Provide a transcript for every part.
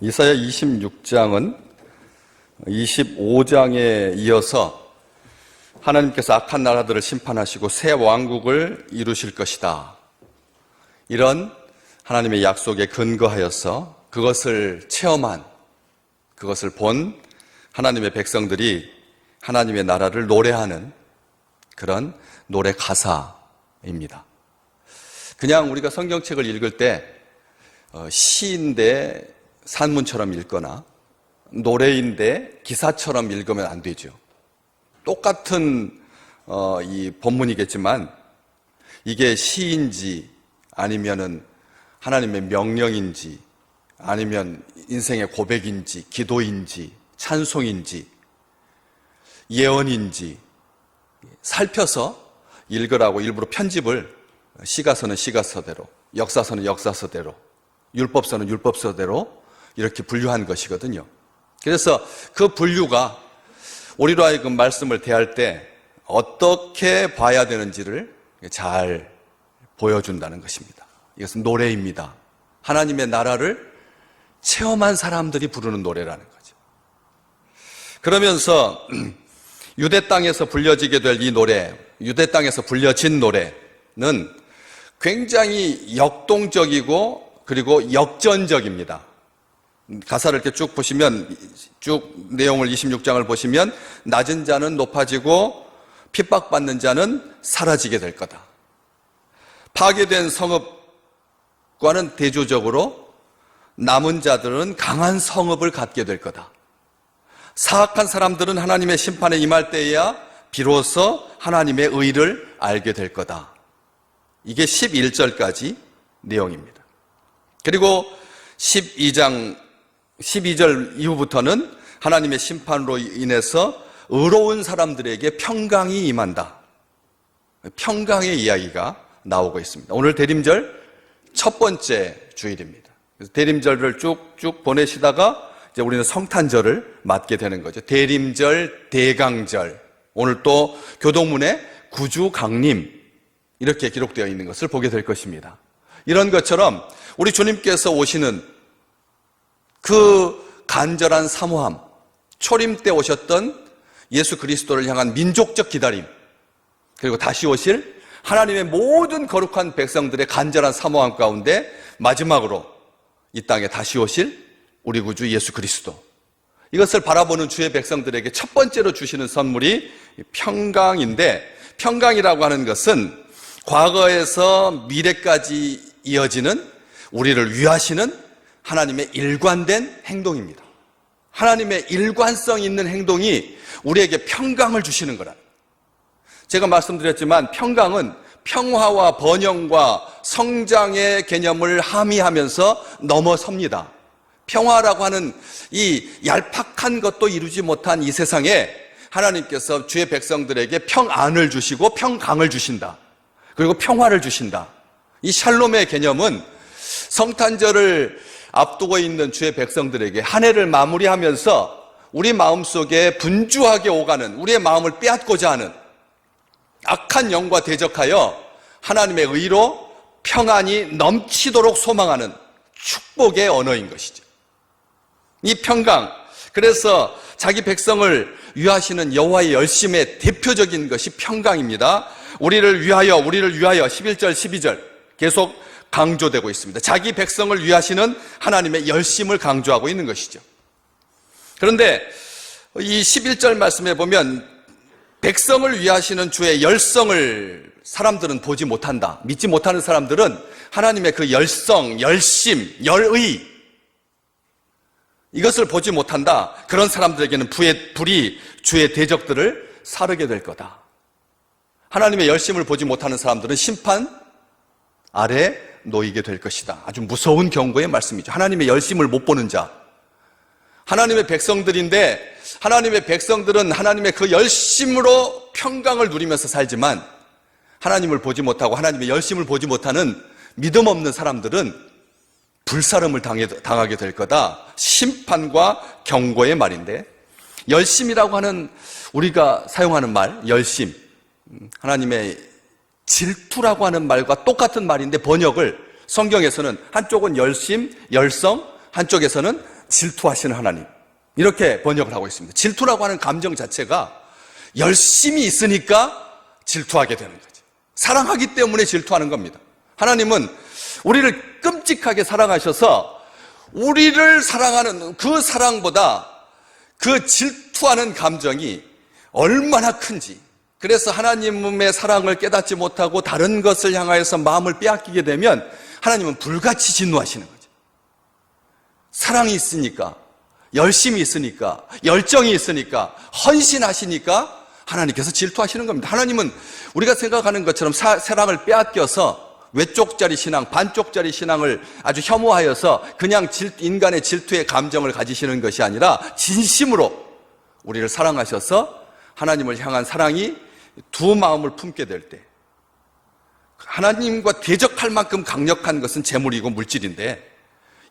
이사야 26장은 25장에 이어서 하나님께서 악한 나라들을 심판하시고 새 왕국을 이루실 것이다. 이런 하나님의 약속에 근거하여서 그것을 체험한, 그것을 본 하나님의 백성들이 하나님의 나라를 노래하는 그런 노래 가사입니다. 그냥 우리가 성경책을 읽을 때 시인데 산문처럼 읽거나 노래인데 기사처럼 읽으면 안 되죠. 똑같은 이 본문이겠지만 이게 시인지 아니면은 하나님의 명령인지 아니면 인생의 고백인지 기도인지 찬송인지 예언인지 살펴서 읽으라고 일부러 편집을 시가서는 시가서대로, 역사서는 역사서대로, 율법서는 율법서대로 이렇게 분류한 것이거든요. 그래서 그 분류가 우리로 하여금 말씀을 대할 때 어떻게 봐야 되는지를 잘 보여준다는 것입니다. 이것은 노래입니다. 하나님의 나라를 체험한 사람들이 부르는 노래라는 거죠. 그러면서 유대 땅에서 불려지게 될 이 노래, 유대 땅에서 불려진 노래는 굉장히 역동적이고 그리고 역전적입니다. 가사를 이렇게 쭉 보시면, 쭉 내용을 26장을 보시면 낮은 자는 높아지고 핍박받는 자는 사라지게 될 거다. 파괴된 성읍과는 대조적으로 남은 자들은 강한 성읍을 갖게 될 거다. 사악한 사람들은 하나님의 심판에 임할 때에야 비로소 하나님의 의를 알게 될 거다. 이게 11절까지 내용입니다. 그리고 12절 이후부터는 하나님의 심판으로 인해서 의로운 사람들에게 평강이 임한다. 평강의 이야기가 나오고 있습니다. 오늘 대림절 첫 번째 주일입니다. 그래서 대림절을 쭉쭉 보내시다가 이제 우리는 성탄절을 맞게 되는 거죠. 대림절, 대강절. 오늘 또 교동문에 구주강림 이렇게 기록되어 있는 것을 보게 될 것입니다. 이런 것처럼 우리 주님께서 오시는 그 간절한 사모함, 초림 때 오셨던 예수 그리스도를 향한 민족적 기다림, 그리고 다시 오실 하나님의 모든 거룩한 백성들의 간절한 사모함 가운데 마지막으로 이 땅에 다시 오실 우리 구주 예수 그리스도, 이것을 바라보는 주의 백성들에게 첫 번째로 주시는 선물이 평강인데, 평강이라고 하는 것은 과거에서 미래까지 이어지는 우리를 위하시는 하나님의 일관된 행동입니다. 하나님의 일관성 있는 행동이 우리에게 평강을 주시는 거라. 제가 말씀드렸지만 평강은 평화와 번영과 성장의 개념을 함의하면서 넘어섭니다. 평화라고 하는 이 얄팍한 것도 이루지 못한 이 세상에 하나님께서 주의 백성들에게 평안을 주시고 평강을 주신다. 그리고 평화를 주신다. 이 샬롬의 개념은 성탄절을 앞두고 있는 주의 백성들에게 한 해를 마무리하면서 우리 마음속에 분주하게 오가는, 우리의 마음을 빼앗고자 하는 악한 영과 대적하여 하나님의 의로 평안이 넘치도록 소망하는 축복의 언어인 것이죠. 이 평강, 그래서 자기 백성을 위하시는 여호와의 열심의 대표적인 것이 평강입니다. 우리를 위하여 11절 12절 계속 강조되고 있습니다. 자기 백성을 위하시는 하나님의 열심을 강조하고 있는 것이죠. 그런데 이 11절 말씀에 보면 백성을 위하시는 주의 열성을 사람들은 보지 못한다. 믿지 못하는 사람들은 하나님의 그 열성, 열심, 열의, 이것을 보지 못한다. 그런 사람들에게는 불이 주의 대적들을 사르게 될 거다. 하나님의 열심을 보지 못하는 사람들은 심판 아래 놓이게 될 것이다. 아주 무서운 경고의 말씀이죠. 하나님의 열심을 못 보는 자, 하나님의 백성들인데 하나님의 백성들은 하나님의 그 열심으로 평강을 누리면서 살지만 하나님을 보지 못하고 하나님의 열심을 보지 못하는 믿음 없는 사람들은 불사름을 당하게 될 거다. 심판과 경고의 말인데, 열심이라고 하는 우리가 사용하는 말, 열심, 하나님의 질투라고 하는 말과 똑같은 말인데 번역을 성경에서는 한쪽은 열심, 열성, 한쪽에서는 질투하시는 하나님, 이렇게 번역을 하고 있습니다. 질투라고 하는 감정 자체가 열심히 있으니까 질투하게 되는 거죠. 사랑하기 때문에 질투하는 겁니다. 하나님은 우리를 끔찍하게 사랑하셔서 우리를 사랑하는 그 사랑보다 그 질투하는 감정이 얼마나 큰지, 그래서 하나님의 사랑을 깨닫지 못하고 다른 것을 향하여서 마음을 빼앗기게 되면 하나님은 불같이 진노하시는 거죠. 사랑이 있으니까, 열심이 있으니까, 열정이 있으니까, 헌신하시니까 하나님께서 질투하시는 겁니다. 하나님은 우리가 생각하는 것처럼 사랑을 빼앗겨서 외쪽짜리 신앙, 반쪽짜리 신앙을 아주 혐오하여서 그냥 인간의 질투의 감정을 가지시는 것이 아니라 진심으로 우리를 사랑하셔서 하나님을 향한 사랑이 두 마음을 품게 될 때, 하나님과 대적할 만큼 강력한 것은 재물이고 물질인데,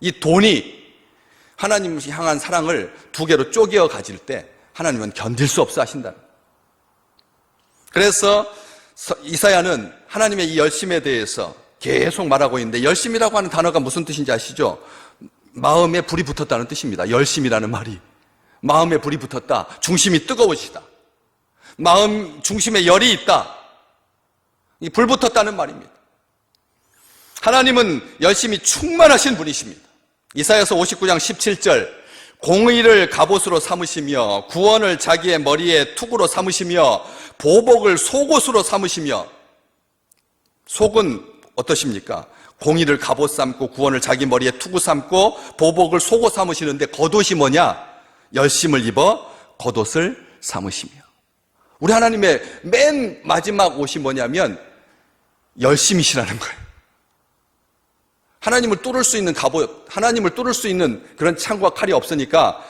이 돈이 하나님을 향한 사랑을 두 개로 쪼개어 가질 때 하나님은 견딜 수 없어 하신다. 그래서 이사야는 하나님의 이 열심에 대해서 계속 말하고 있는데, 열심이라고 하는 단어가 무슨 뜻인지 아시죠? 마음에 불이 붙었다는 뜻입니다. 열심이라는 말이 마음에 불이 붙었다, 중심이 뜨거우시다, 마음 중심에 열이 있다, 이 불 붙었다는 말입니다. 하나님은 열심히 충만하신 분이십니다. 이사야서 59장 17절, 공의를 갑옷으로 삼으시며 구원을 자기의 머리에 투구로 삼으시며 보복을 속옷으로 삼으시며. 속은 어떠십니까? 공의를 갑옷 삼고 구원을 자기 머리에 투구 삼고 보복을 속옷 삼으시는데, 겉옷이 뭐냐? 열심을 입어 겉옷을 삼으시며. 우리 하나님의 맨 마지막 옷이 뭐냐면 열심이시라는 거예요. 하나님을 뚫을 수 있는 갑옷, 하나님을 뚫을 수 있는 그런 창과 칼이 없으니까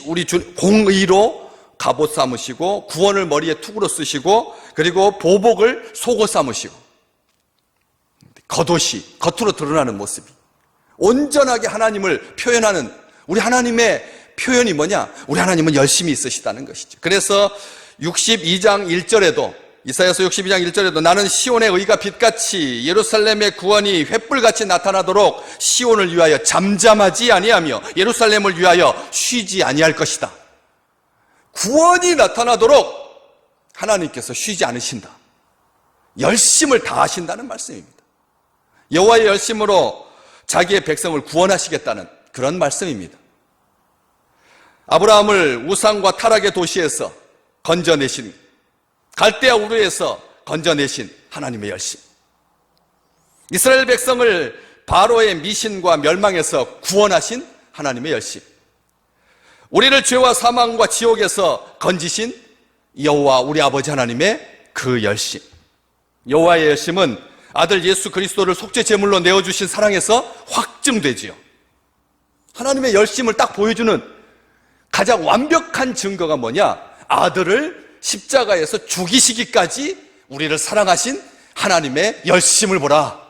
우리 공의로 갑옷 삼으시고 구원을 머리에 투구로 쓰시고, 그리고 보복을 속옷 삼으시고, 겉옷이 겉으로 드러나는 모습이 온전하게 하나님을 표현하는 우리 하나님의 표현이 뭐냐? 우리 하나님은 열심히 있으시다는 것이죠. 그래서 62장 1절에도, 이사야서 62장 1절에도 나는 시온의 의가 빛같이 예루살렘의 구원이 횃불같이 나타나도록 시온을 위하여 잠잠하지 아니하며 예루살렘을 위하여 쉬지 아니할 것이다. 구원이 나타나도록 하나님께서 쉬지 않으신다. 열심을 다하신다는 말씀입니다. 여호와의 열심으로 자기의 백성을 구원하시겠다는 그런 말씀입니다. 아브라함을 우상과 타락의 도시에서 건져내신, 갈대아 우르에서 건져내신 하나님의 열심, 이스라엘 백성을 바로의 미신과 멸망에서 구원하신 하나님의 열심, 우리를 죄와 사망과 지옥에서 건지신 여호와 우리 아버지 하나님의 그 열심, 여호와의 열심은 아들 예수 그리스도를 속죄 제물로 내어주신 사랑에서 확증되지요. 하나님의 열심을 딱 보여주는 가장 완벽한 증거가 뭐냐? 아들을 십자가에서 죽이시기까지 우리를 사랑하신 하나님의 열심을 보라.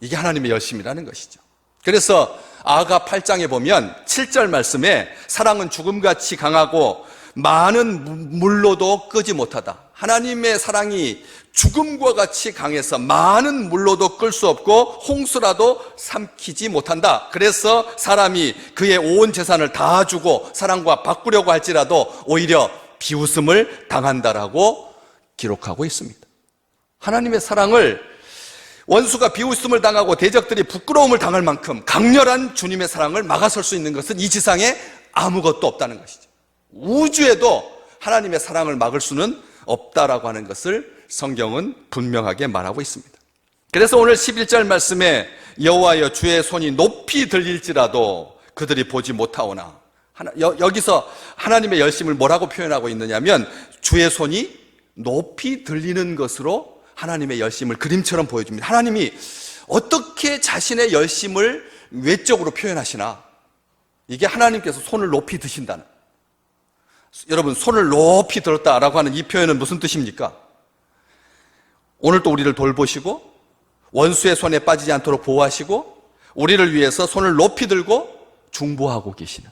이게 하나님의 열심이라는 것이죠. 그래서 아가 8장에 보면 7절 말씀에 사랑은 죽음같이 강하고 많은 물로도 끄지 못하다. 하나님의 사랑이 죽음과 같이 강해서 많은 물로도 끌 수 없고 홍수라도 삼키지 못한다. 그래서 사람이 그의 온 재산을 다 주고 사랑과 바꾸려고 할지라도 오히려 비웃음을 당한다라고 기록하고 있습니다. 하나님의 사랑을, 원수가 비웃음을 당하고 대적들이 부끄러움을 당할 만큼 강렬한 주님의 사랑을 막아설 수 있는 것은 이 지상에 아무것도 없다는 것이죠. 우주에도 하나님의 사랑을 막을 수는 없다라고 하는 것을 성경은 분명하게 말하고 있습니다. 그래서 오늘 11절 말씀에 여호와여 주의 손이 높이 들릴지라도 그들이 보지 못하오나, 여기서 하나님의 열심을 뭐라고 표현하고 있느냐면 주의 손이 높이 들리는 것으로 하나님의 열심을 그림처럼 보여줍니다. 하나님이 어떻게 자신의 열심을 외적으로 표현하시나? 이게 하나님께서 손을 높이 드신다는, 여러분 손을 높이 들었다라고 하는 이 표현은 무슨 뜻입니까? 오늘 또 우리를 돌보시고 원수의 손에 빠지지 않도록 보호하시고 우리를 위해서 손을 높이 들고 중보하고 계시는,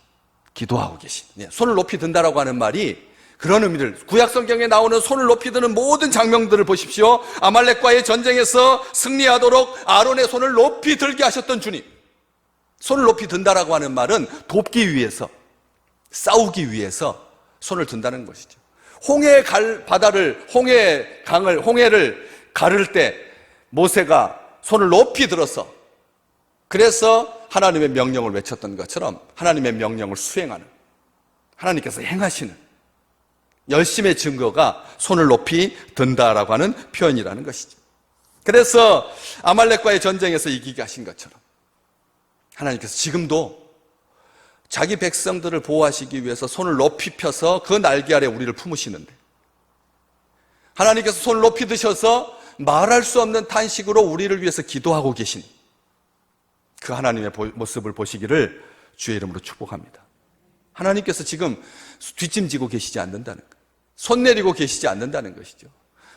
기도하고 계시는, 손을 높이 든다라고 하는 말이 그런 의미를, 구약 성경에 나오는 손을 높이 드는 모든 장면들을 보십시오. 아말렉과의 전쟁에서 승리하도록 아론의 손을 높이 들게 하셨던 주님, 손을 높이 든다라고 하는 말은 돕기 위해서, 싸우기 위해서 손을 든다는 것이죠. 홍해를 가를 때 모세가 손을 높이 들어서, 그래서 하나님의 명령을 외쳤던 것처럼 하나님의 명령을 수행하는, 하나님께서 행하시는 열심의 증거가 손을 높이 든다라고 하는 표현이라는 것이죠. 그래서 아말렉과의 전쟁에서 이기게 하신 것처럼 하나님께서 지금도 자기 백성들을 보호하시기 위해서 손을 높이 펴서 그 날개 아래 우리를 품으시는데, 하나님께서 손을 높이 드셔서 말할 수 없는 탄식으로 우리를 위해서 기도하고 계신 그 하나님의 모습을 보시기를 주의 이름으로 축복합니다. 하나님께서 지금 뒷짐지고 계시지 않는다는 것, 손 내리고 계시지 않는다는 것이죠.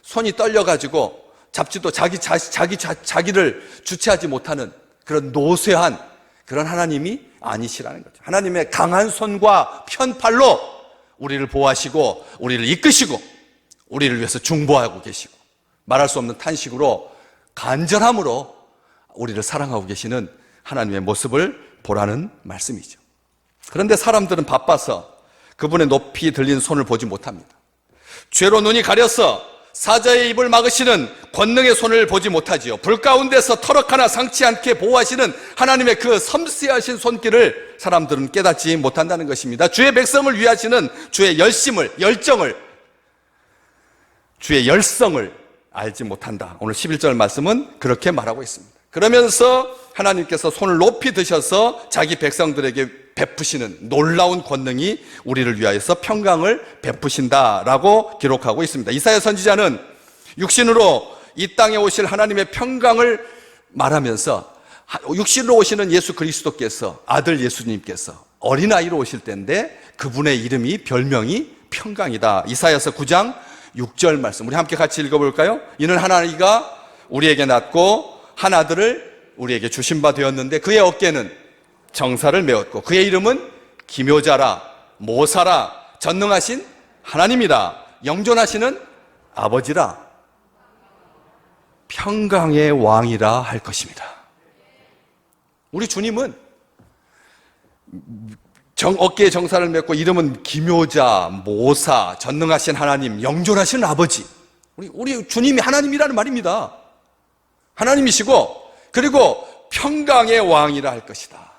손이 떨려가지고 잡지도 자기를 주체하지 못하는 그런 노쇠한 그런 하나님이 아니시라는 거죠. 하나님의 강한 손과 편팔로 우리를 보호하시고 우리를 이끄시고 우리를 위해서 중보하고 계시고 말할 수 없는 탄식으로 간절함으로 우리를 사랑하고 계시는 하나님의 모습을 보라는 말씀이죠. 그런데 사람들은 바빠서 그분의 높이 들린 손을 보지 못합니다. 죄로 눈이 가려서 사자의 입을 막으시는 권능의 손을 보지 못하지요. 불 가운데서 터럭 하나 상치 않게 보호하시는 하나님의 그 섬세하신 손길을 사람들은 깨닫지 못한다는 것입니다. 주의 백성을 위하시는 주의 주의 열성을 알지 못한다. 오늘 11절 말씀은 그렇게 말하고 있습니다. 그러면서 하나님께서 손을 높이 드셔서 자기 백성들에게 베푸시는 놀라운 권능이 우리를 위하여서 평강을 베푸신다라고 기록하고 있습니다. 이사야 선지자는 육신으로 이 땅에 오실 하나님의 평강을 말하면서 육신으로 오시는 예수 그리스도께서, 아들 예수님께서 어린아이로 오실 때인데 그분의 이름이, 별명이 평강이다. 이사야서 9장 6절 말씀 우리 함께 같이 읽어볼까요? 이는 한 아이가 우리에게 낳고 한 아들을 우리에게 주신 바 되었는데 그의 어깨는 정사를 메었고 그의 이름은 기묘자라, 모사라, 전능하신 하나님이라, 영존하시는 아버지라, 평강의 왕이라 할 것입니다. 우리 주님은 어깨에 정사를 맺고 이름은 기묘자, 모사, 전능하신 하나님, 영존하신 아버지. 우리 주님이 하나님이라는 말입니다. 하나님이시고 그리고 평강의 왕이라 할 것이다.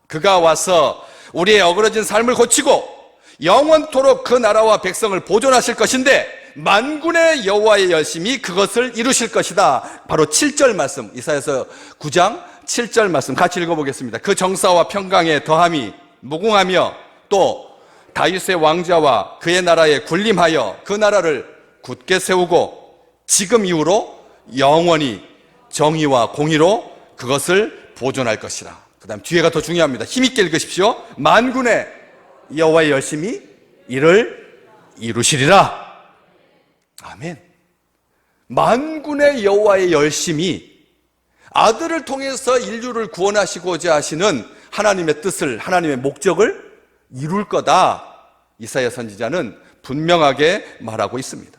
그가 와서 우리의 어그러진 삶을 고치고 영원토록 그 나라와 백성을 보존하실 것인데 만군의 여호와의 열심이 그것을 이루실 것이다. 바로 7절 말씀, 이사야서 9장 7절 말씀 같이 읽어보겠습니다. 그 정사와 평강에 더함이 무궁하며 또 다윗의 왕자와 그의 나라에 군림하여 그 나라를 굳게 세우고 지금 이후로 영원히 정의와 공의로 그것을 보존할 것이라. 그 다음 뒤에가 더 중요합니다. 힘있게 읽으십시오. 만군의 여호와의 열심이 이를 이루시리라. 아멘. 만군의 여호와의 열심이 아들을 통해서 인류를 구원하시고자 하시는 하나님의 뜻을, 하나님의 목적을 이룰 거다. 이사야 선지자는 분명하게 말하고 있습니다.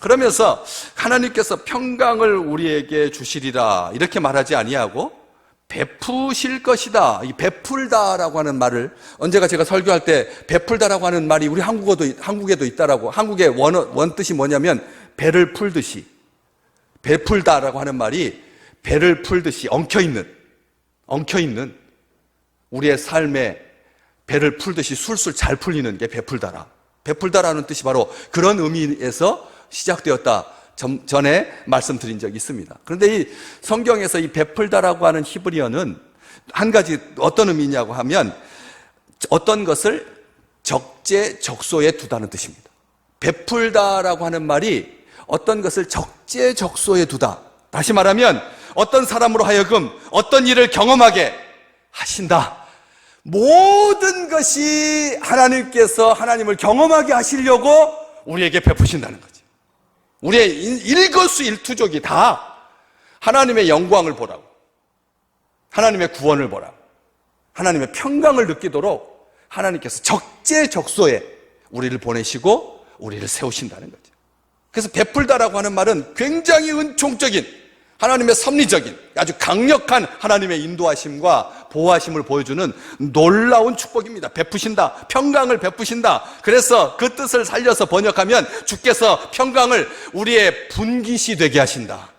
그러면서 하나님께서 평강을 우리에게 주시리라 이렇게 말하지 아니하고 베푸실 것이다. 이 베풀다라고 하는 말을 언제가 제가 설교할 때 베풀다라고 하는 말이 우리 한국에도 있다라고, 한국의 원뜻이 뭐냐면 배를 풀듯이, 베풀다라고 하는 말이 배를 풀듯이 엉켜있는 우리의 삶에 배를 풀듯이 술술 잘 풀리는 게 베풀다라. 베풀다라는 뜻이 바로 그런 의미에서 시작되었다. 전에 말씀드린 적이 있습니다. 그런데 이 성경에서 이 베풀다라고 하는 히브리어는 한 가지 어떤 의미냐고 하면 어떤 것을 적재적소에 두다는 뜻입니다. 베풀다라고 하는 말이 어떤 것을 적재적소에 두다. 다시 말하면 어떤 사람으로 하여금 어떤 일을 경험하게 하신다. 모든 것이 하나님께서 하나님을 경험하게 하시려고 우리에게 베푸신다는 거죠. 우리의 일거수일투족이 다 하나님의 영광을 보라고, 하나님의 구원을 보라고, 하나님의 평강을 느끼도록 하나님께서 적재적소에 우리를 보내시고 우리를 세우신다는 거죠. 그래서 베풀다라고 하는 말은 굉장히 은총적인 하나님의 섭리적인 아주 강력한 하나님의 인도하심과 보호하심을 보여주는 놀라운 축복입니다. 베푸신다. 평강을 베푸신다. 그래서 그 뜻을 살려서 번역하면 주께서 평강을 우리의 분깃이 되게 하신다.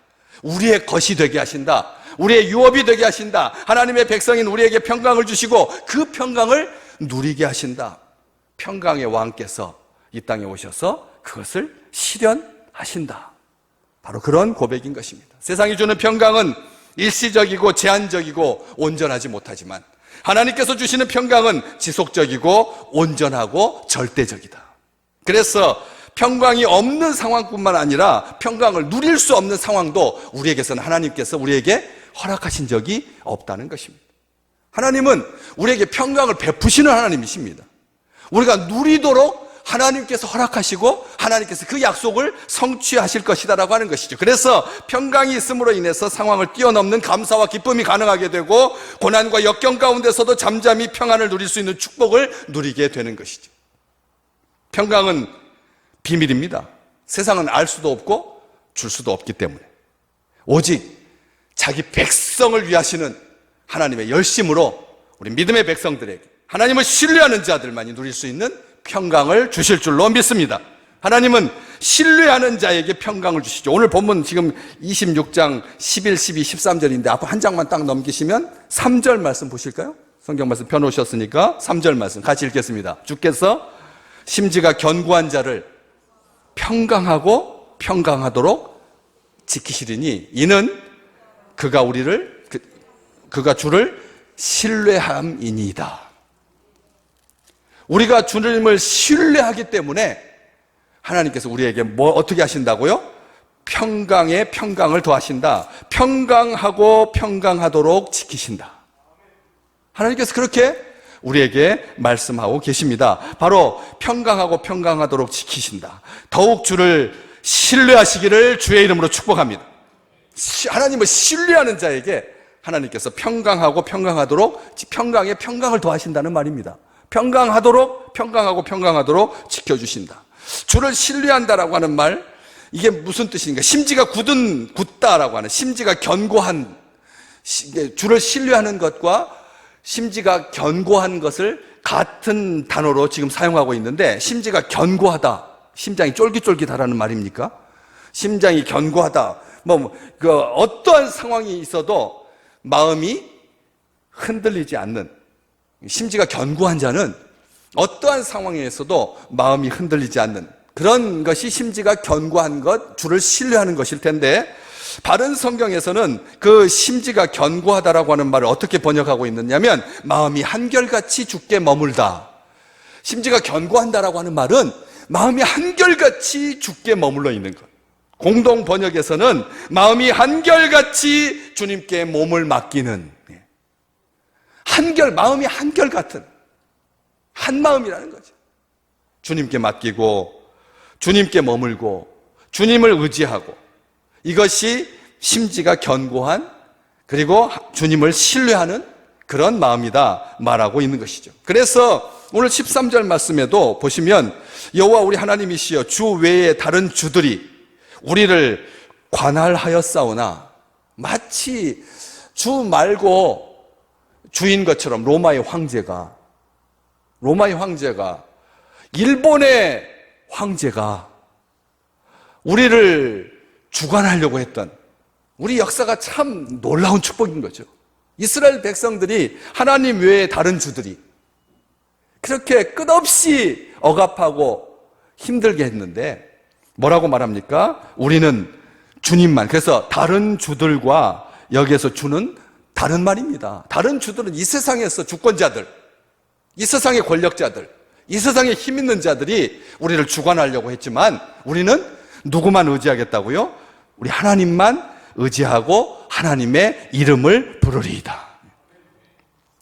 우리의 것이 되게 하신다. 우리의 유업이 되게 하신다. 하나님의 백성인 우리에게 평강을 주시고 그 평강을 누리게 하신다. 평강의 왕께서 이 땅에 오셔서 그것을 실현하신다. 바로 그런 고백인 것입니다. 세상이 주는 평강은 일시적이고 제한적이고 온전하지 못하지만 하나님께서 주시는 평강은 지속적이고 온전하고 절대적이다. 그래서 평강이 없는 상황뿐만 아니라 평강을 누릴 수 없는 상황도 우리에게서는 하나님께서 우리에게 허락하신 적이 없다는 것입니다. 하나님은 우리에게 평강을 베푸시는 하나님이십니다. 우리가 누리도록 하나님께서 허락하시고 하나님께서 그 약속을 성취하실 것이다라고 하는 것이죠. 그래서 평강이 있음으로 인해서 상황을 뛰어넘는 감사와 기쁨이 가능하게 되고 고난과 역경 가운데서도 잠잠히 평안을 누릴 수 있는 축복을 누리게 되는 것이죠. 평강은 비밀입니다. 세상은 알 수도 없고 줄 수도 없기 때문에 오직 자기 백성을 위하시는 하나님의 열심으로 우리 믿음의 백성들에게 하나님을 신뢰하는 자들만이 누릴 수 있는 평강을 주실 줄로 믿습니다. 하나님은 신뢰하는 자에게 평강을 주시죠. 오늘 본문 지금 26장 11, 12, 13절인데 앞으로 한 장만 딱 넘기시면 3절 말씀 보실까요? 성경 말씀 펴놓으셨으니까 3절 말씀 같이 읽겠습니다. 주께서 심지가 견고한 자를 평강하고 평강하도록 지키시리니 이는 그가 주를 신뢰함이니이다. 우리가 주님을 신뢰하기 때문에 하나님께서 우리에게 어떻게 하신다고요? 평강에 평강을 더하신다. 평강하고 평강하도록 지키신다. 하나님께서 그렇게 우리에게 말씀하고 계십니다. 바로 평강하고 평강하도록 지키신다. 더욱 주를 신뢰하시기를 주의 이름으로 축복합니다. 하나님을 신뢰하는 자에게 하나님께서 평강하고 평강하도록 평강에 평강을 더하신다는 말입니다. 평강하도록 평강하고 평강하도록 지켜주신다. 주를 신뢰한다라고 하는 말, 이게 무슨 뜻인가? 심지가 굳다라고 하는, 심지가 견고한, 주를 신뢰하는 것과 심지가 견고한 것을 같은 단어로 지금 사용하고 있는데, 심지가 견고하다, 심장이 쫄깃쫄깃하다는 말입니까? 심장이 견고하다, 어떠한 상황이 있어도 마음이 흔들리지 않는, 심지가 견고한 자는 어떠한 상황에서도 마음이 흔들리지 않는 그런 것이 심지가 견고한 것, 주를 신뢰하는 것일 텐데, 바른 성경에서는 그 심지가 견고하다라고 하는 말을 어떻게 번역하고 있느냐면 마음이 한결같이 주께 머물다. 심지가 견고한다라고 하는 말은 마음이 한결같이 주께 머물러 있는 것. 공동 번역에서는 마음이 한결같이 주님께 몸을 맡기는, 마음이 한결같은 한 마음이라는 거죠. 주님께 맡기고 주님께 머물고 주님을 의지하고, 이것이 심지가 견고한, 그리고 주님을 신뢰하는 그런 마음이다 말하고 있는 것이죠. 그래서 오늘 13절 말씀에도 보시면 여호와 우리 하나님이시여 주 외에 다른 주들이 우리를 관할하였사오나, 마치 주 말고 주인 것처럼 로마의 황제가, 일본의 황제가 우리를 주관하려고 했던, 우리 역사가 참 놀라운 축복인 거죠. 이스라엘 백성들이 하나님 외에 다른 주들이 그렇게 끝없이 억압하고 힘들게 했는데 뭐라고 말합니까? 우리는 주님만. 그래서 다른 주들과, 여기에서 주는 다른 말입니다. 다른 주들은 이 세상에서 주권자들, 이 세상의 권력자들, 이 세상에 힘 있는 자들이 우리를 주관하려고 했지만 우리는 누구만 의지하겠다고요? 우리 하나님만 의지하고 하나님의 이름을 부르리이다.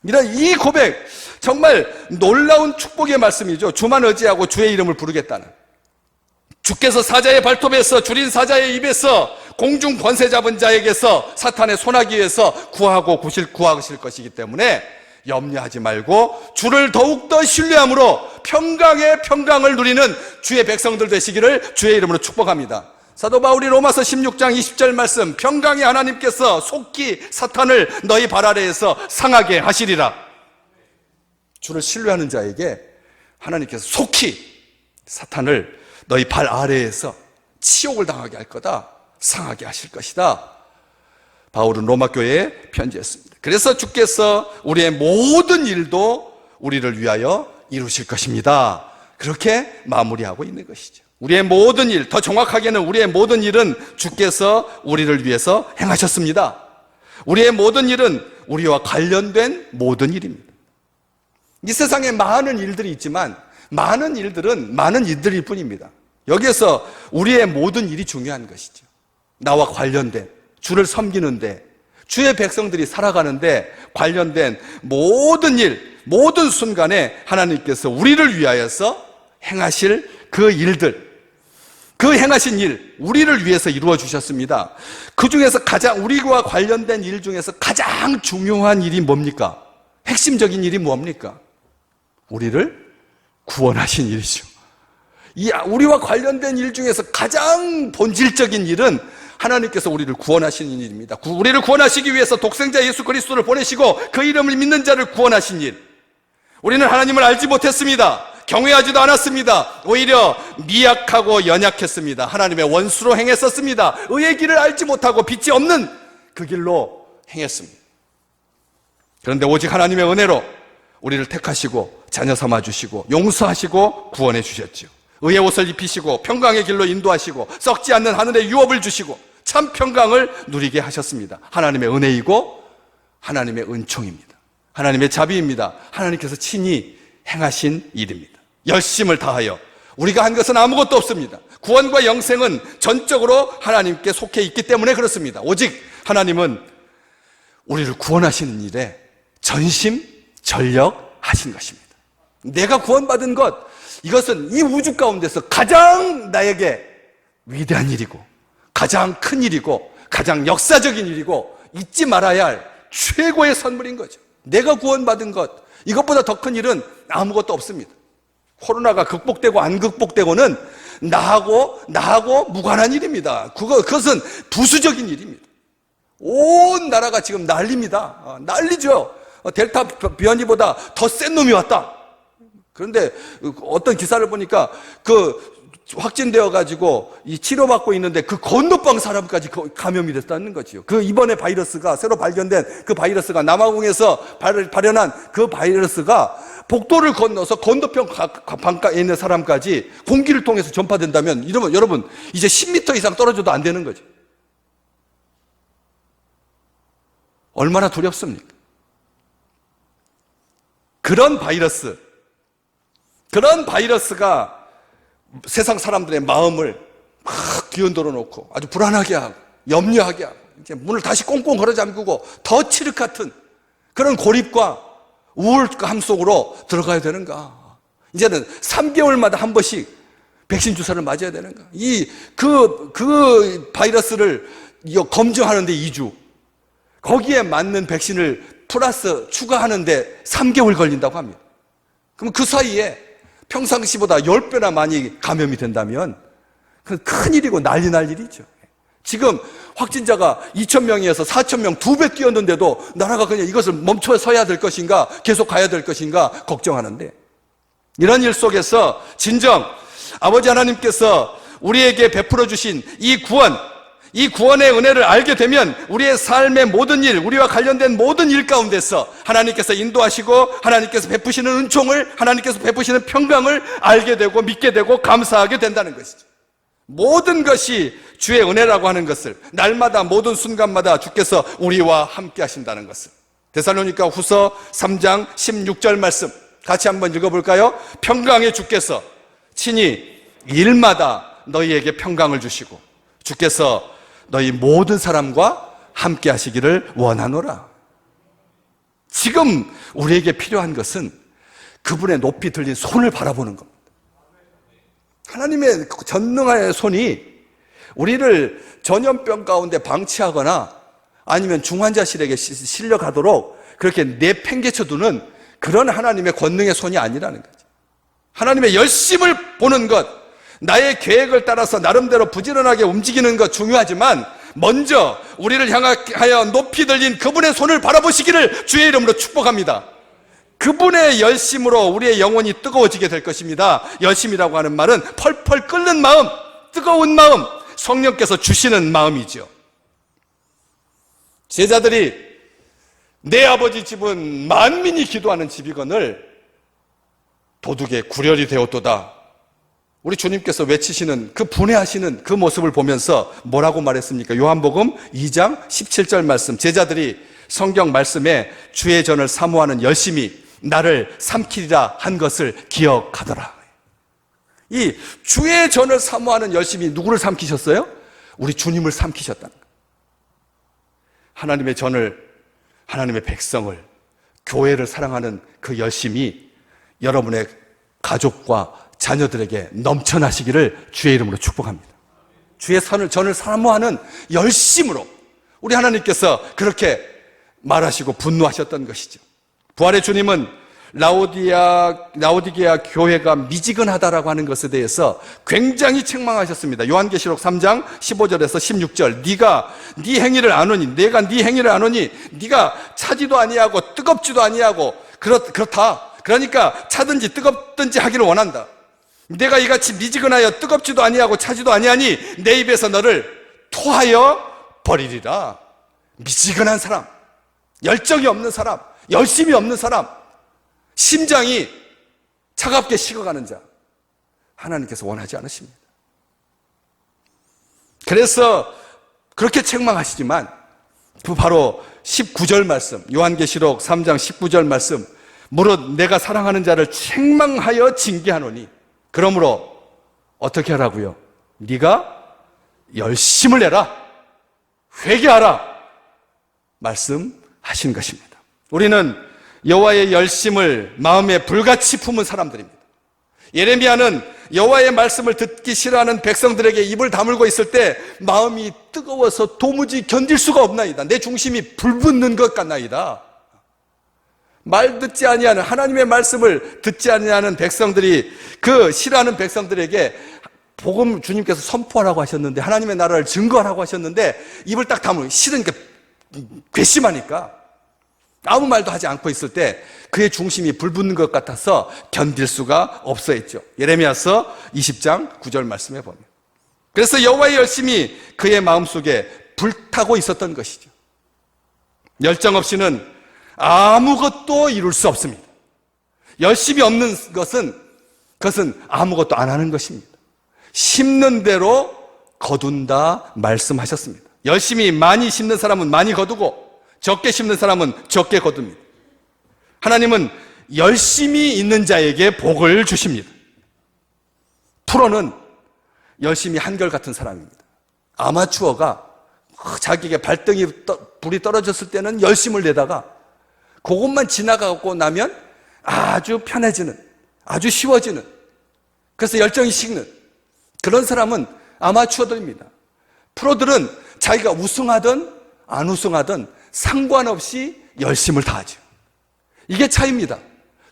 이런 이 고백, 정말 놀라운 축복의 말씀이죠. 주만 의지하고 주의 이름을 부르겠다는. 주께서 사자의 발톱에서, 줄인 사자의 입에서, 공중 권세 잡은 자에게서, 사탄의 손아귀에서 구하실 것이기 때문에 염려하지 말고 주를 더욱더 신뢰함으로 평강의 평강을 누리는 주의 백성들 되시기를 주의 이름으로 축복합니다. 사도 바울이 로마서 16장 20절 말씀, 평강의 하나님께서 속히 사탄을 너희 발 아래에서 상하게 하시리라. 주를 신뢰하는 자에게 하나님께서 속히 사탄을 너희 발 아래에서 치욕을 당하게 할 거다, 상하게 하실 것이다. 바울은 로마 교회에 편지했습니다. 그래서 주께서 우리의 모든 일도 우리를 위하여 이루실 것입니다. 그렇게 마무리하고 있는 것이죠. 우리의 모든 일, 더 정확하게는 우리의 모든 일은 주께서 우리를 위해서 행하셨습니다. 우리의 모든 일은 우리와 관련된 모든 일입니다. 이 세상에 많은 일들이 있지만 많은 일들은 많은 일들일 뿐입니다. 여기에서 우리의 모든 일이 중요한 것이죠. 나와 관련된, 주를 섬기는데, 주의 백성들이 살아가는데 관련된 모든 일, 모든 순간에 하나님께서 우리를 위하여서 행하실 그 일들, 그 행하신 일, 우리를 위해서 이루어 주셨습니다. 그 중에서 가장, 우리와 관련된 일 중에서 가장 중요한 일이 뭡니까? 핵심적인 일이 뭡니까? 우리를 구원하신 일이죠. 우리와 관련된 일 중에서 가장 본질적인 일은 하나님께서 우리를 구원하시는 일입니다. 우리를 구원하시기 위해서 독생자 예수 그리스도를 보내시고 그 이름을 믿는 자를 구원하신 일. 우리는 하나님을 알지 못했습니다. 경외하지도 않았습니다. 오히려 미약하고 연약했습니다. 하나님의 원수로 행했었습니다. 의의 길을 알지 못하고 빛이 없는 그 길로 행했습니다. 그런데 오직 하나님의 은혜로 우리를 택하시고 자녀 삼아주시고 용서하시고 구원해 주셨죠. 의의 옷을 입히시고 평강의 길로 인도하시고 썩지 않는 하늘의 유업을 주시고 참 평강을 누리게 하셨습니다. 하나님의 은혜이고 하나님의 은총입니다. 하나님의 자비입니다. 하나님께서 친히 행하신 일입니다. 열심을 다하여 우리가 한 것은 아무것도 없습니다. 구원과 영생은 전적으로 하나님께 속해 있기 때문에 그렇습니다. 오직 하나님은 우리를 구원하시는 일에 전심전력하신 것입니다. 내가 구원받은 것, 이것은 이 우주 가운데서 가장 나에게 위대한 일이고 가장 큰 일이고 가장 역사적인 일이고 잊지 말아야 할 최고의 선물인 거죠. 내가 구원받은 것, 이것보다 더 큰 일은 아무것도 없습니다. 코로나가 극복되고 안 극복되고는 나하고 무관한 일입니다. 그것은 부수적인 일입니다. 온 나라가 지금 난립니다. 난리죠. 델타 변이보다 더 센 놈이 왔다. 그런데 어떤 기사를 보니까 확진되어 가지고 이 치료받고 있는데 그 건너방 사람까지 감염이 됐다는 거지요. 이번에 바이러스가 새로 발견된 그 바이러스가 남아공에서 발현한 그 바이러스가 복도를 건너서 건너편 방가에 있는 사람까지 공기를 통해서 전파된다면 이러면 여러분 이제 10m 이상 떨어져도 안 되는 거죠. 얼마나 두렵습니까? 그런 바이러스가 세상 사람들의 마음을 막 뒤흔들어 놓고 아주 불안하게 하고 염려하게 하고 이제 문을 다시 꽁꽁 걸어 잠그고 더 칠흑 같은 그런 고립과 우울감 속으로 들어가야 되는가? 이제는 3개월마다 한 번씩 백신 주사를 맞아야 되는가? 그 바이러스를 검증하는데 2주, 거기에 맞는 백신을 플러스 추가하는데 3개월 걸린다고 합니다. 그럼 그 사이에 평상시보다 10배나 많이 감염이 된다면 그건 큰일이고 난리 날 일이죠. 지금 확진자가 2,000명에서 4,000명 2배 뛰었는데도 나라가 그냥 이것을 멈춰서야 될 것인가 계속 가야 될 것인가 걱정하는데, 이런 일 속에서 진정 아버지 하나님께서 우리에게 베풀어 주신 이 구원의 은혜를 알게 되면 우리의 삶의 모든 일, 우리와 관련된 모든 일 가운데서 하나님께서 인도하시고 하나님께서 베푸시는 은총을, 하나님께서 베푸시는 평강을 알게 되고 믿게 되고 감사하게 된다는 것이죠. 모든 것이 주의 은혜라고 하는 것을, 날마다 모든 순간마다 주께서 우리와 함께 하신다는 것을. 데살로니가 후서 3장 16절 말씀 같이 한번 읽어볼까요? 평강의 주께서 친히 일마다 너희에게 평강을 주시고 주께서 너희 모든 사람과 함께 하시기를 원하노라. 지금 우리에게 필요한 것은 그분의 높이 들린 손을 바라보는 겁니다. 하나님의 전능한 손이 우리를 전염병 가운데 방치하거나 아니면 중환자실에게 실려가도록 그렇게 내팽개쳐두는 그런 하나님의 권능의 손이 아니라는 거죠. 하나님의 열심을 보는 것, 나의 계획을 따라서 나름대로 부지런하게 움직이는 것 중요하지만 먼저 우리를 향하여 높이 들린 그분의 손을 바라보시기를 주의 이름으로 축복합니다. 그분의 열심으로 우리의 영혼이 뜨거워지게 될 것입니다. 열심이라고 하는 말은 펄펄 끓는 마음, 뜨거운 마음, 성령께서 주시는 마음이죠. 제자들이 내 아버지 집은 만민이 기도하는 집이거늘 도둑의 구렬이 되었도다. 우리 주님께서 외치시는 그 분해하시는 그 모습을 보면서 뭐라고 말했습니까? 요한복음 2장 17절 말씀, 제자들이 성경 말씀에 주의 전을 사모하는 열심이 나를 삼키리라 한 것을 기억하더라. 이 주의 전을 사모하는 열심이 누구를 삼키셨어요? 우리 주님을 삼키셨다는 거예요. 하나님의 전을, 하나님의 백성을, 교회를 사랑하는 그 열심이 여러분의 가족과 자녀들에게 넘쳐나시기를 주의 이름으로 축복합니다. 주의 전을 사모하는 열심으로 우리 하나님께서 그렇게 말하시고 분노하셨던 것이죠. 부활의 주님은 라오디게아 교회가 미지근하다라고 하는 것에 대해서 굉장히 책망하셨습니다. 요한계시록 3장 15절에서 16절, 네가 네 행위를 아노니, 내가 네 행위를 아노니 네가 차지도 아니하고 뜨겁지도 아니하고 그렇다. 그러니까 차든지 뜨겁든지 하기를 원한다. 내가 이같이 미지근하여 뜨겁지도 아니하고 차지도 아니하니 내 입에서 너를 토하여 버리리라. 미지근한 사람, 열정이 없는 사람, 열심이 없는 사람, 심장이 차갑게 식어가는 자, 하나님께서 원하지 않으십니다. 그래서 그렇게 책망하시지만 그 바로 19절 말씀, 요한계시록 3장 19절 말씀, 무릇 내가 사랑하는 자를 책망하여 징계하노니 그러므로 어떻게 하라고요? 네가 열심을 내라, 회개하라 말씀하신 것입니다. 우리는 여호와의 열심을 마음에 불같이 품은 사람들입니다. 예레미야는 여호와의 말씀을 듣기 싫어하는 백성들에게 입을 다물고 있을 때 마음이 뜨거워서 도무지 견딜 수가 없나이다. 내 중심이 불붙는 것 같나이다. 말 듣지 아니하는, 하나님의 말씀을 듣지 아니하는 백성들이, 그 싫어하는 백성들에게 복음 주님께서 선포하라고 하셨는데, 하나님의 나라를 증거하라고 하셨는데 입을 딱 다물고 싫으니까, 괘씸하니까 아무 말도 하지 않고 있을 때 그의 중심이 불붙는 것 같아서 견딜 수가 없어 했죠. 예레미야서 20장 9절 말씀에 보면. 그래서 여호와의 열심이 그의 마음속에 불타고 있었던 것이죠. 열정 없이는 아무것도 이룰 수 없습니다. 열심이 없는 그것은 아무것도 안 하는 것입니다. 심는 대로 거둔다 말씀하셨습니다. 열심히 많이 심는 사람은 많이 거두고 적게 심는 사람은 적게 거둡니다. 하나님은 열심히 있는 자에게 복을 주십니다. 프로는 열심히 한결같은 사람입니다. 아마추어가 자기에게 발등이 불이 떨어졌을 때는 열심을 내다가 그것만 지나가고 나면 아주 편해지는, 아주 쉬워지는, 그래서 열정이 식는 그런 사람은 아마추어들입니다. 프로들은 자기가 우승하든 안 우승하든 상관없이 열심을 다하죠. 이게 차이입니다.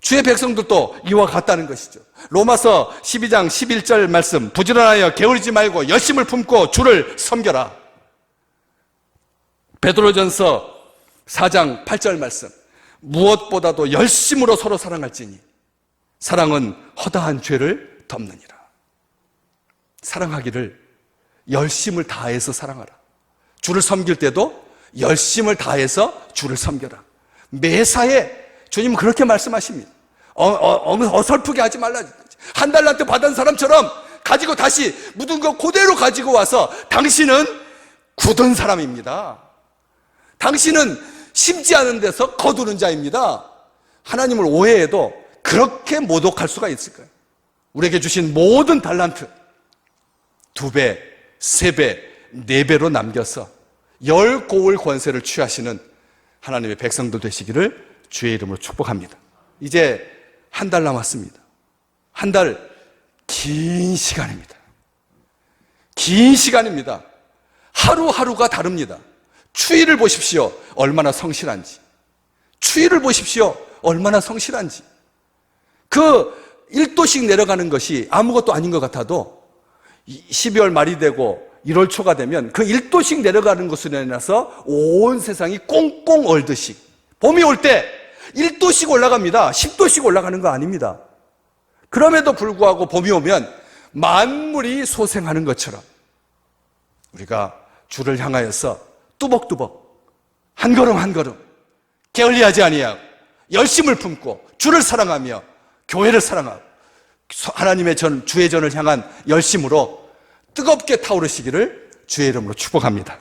주의 백성들도 이와 같다는 것이죠. 로마서 12장 11절 말씀, 부지런하여 게으르지 말고 열심을 품고 주를 섬겨라. 베드로전서 4장 8절 말씀, 무엇보다도 열심으로 서로 사랑할지니 사랑은 허다한 죄를 덮느니라. 사랑하기를 열심을 다해서 사랑하라. 주를 섬길 때도 열심을 다해서 주를 섬겨라. 매사에 주님은 그렇게 말씀하십니다. 어설프게 하지 말라. 한 달란트 받은 사람처럼 가지고 다시 묻은 거 그대로 가지고 와서 당신은 굳은 사람입니다. 당신은 심지 않은 데서 거두는 자입니다. 하나님을 오해해도 그렇게 모독할 수가 있을까요? 우리에게 주신 모든 달란트 2배, 3배, 4배로 남겨서 열고울 권세를 취하시는 하나님의 백성들 되시기를 주의 이름으로 축복합니다. 이제 한 달 남았습니다. 한 달 긴 시간입니다. 긴 시간입니다. 하루하루가 다릅니다. 추위를 보십시오. 얼마나 성실한지. 추위를 보십시오. 얼마나 성실한지. 그 1도씩 내려가는 것이 아무것도 아닌 것 같아도 12월 말이 되고 1월 초가 되면 그 1도씩 내려가는 것으로 인해서 온 세상이 꽁꽁 얼듯이 봄이 올 때 1도씩 올라갑니다. 10도씩 올라가는 거 아닙니다. 그럼에도 불구하고 봄이 오면 만물이 소생하는 것처럼 우리가 주를 향하여서 뚜벅뚜벅 한 걸음 한 걸음 게을리하지 아니하고 열심을 품고 주를 사랑하며 교회를 사랑하고 하나님의 주의 전을 향한 열심으로 뜨겁게 타오르시기를 주의 이름으로 축복합니다.